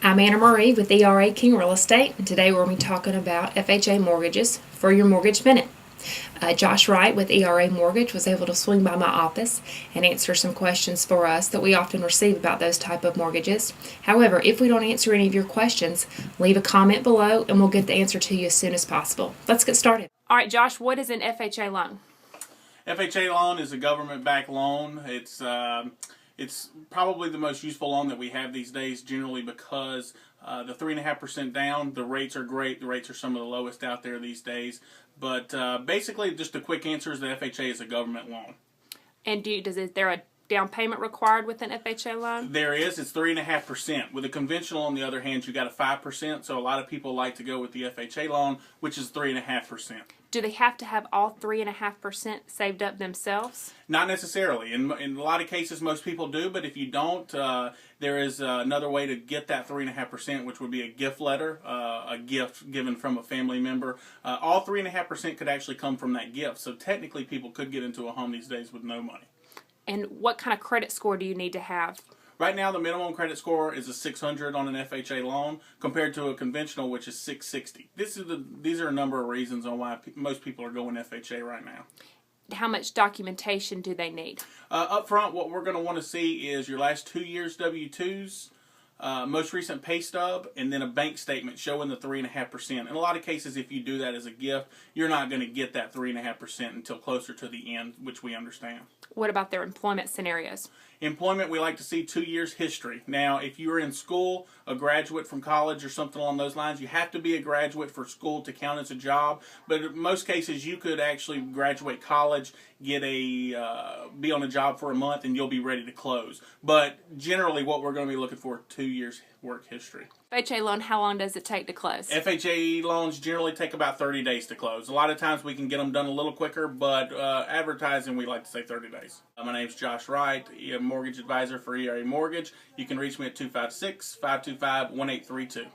I'm Anna Marie with ERA King Real Estate, and today we're going to be talking about FHA mortgages for your Mortgage Minute. Josh Wright with ERA Mortgage was able to swing by my office and answer some questions for us that we often receive about those type of mortgages. However, if we don't answer any of your questions, leave a comment below and we'll get the answer to you as soon as possible. Let's get started. All right, Josh, what is an FHA loan? FHA loan is a government-backed loan. It's probably the most useful loan that we have these days, generally because the 3.5% down, the rates are great. The rates are some of the lowest out there these days. But basically, just a quick answer is that FHA is a government loan. And is there a down payment required with an FHA loan? There is. It's 3.5%. With a conventional, on the other hand, you got a 5%. So a lot of people like to go with the FHA loan, which is 3.5%. Do they have to have all 3.5% saved up themselves? Not necessarily. In a lot of cases, most people do, but if you don't, there is another way to get that 3.5%, which would be a gift letter, a gift given from a family member. All 3.5% could actually come from that gift. So technically, people could get into a home these days with no money. And what kind of credit score do you need to have? Right now, the minimum credit score is a 600 on an FHA loan compared to a conventional, which is 660. These are a number of reasons on why most people are going FHA right now. How much documentation do they need? Up front, what we're going to want to see is your last 2 years W-2s, most recent pay stub, and then a bank statement showing the 3.5%. In a lot of cases, if you do that as a gift, you're not going to get that 3.5% until closer to the end, which we understand. What about their employment scenarios? Employment, we like to see 2 years history. Now, if you're in school, a graduate from college or something along those lines, you have to be a graduate for school to count as a job. But in most cases, you could actually graduate college, be on a job for a month, and you'll be ready to close. But generally, what we're going to be looking for, 2 years work history. FHA loan, how long does it take to close? FHA loans generally take about 30 days to close. A lot of times we can get them done a little quicker, but advertising, we like to say 30 days. My name's Josh Wright, mortgage advisor for ERA Mortgage. You can reach me at 256-525-1832.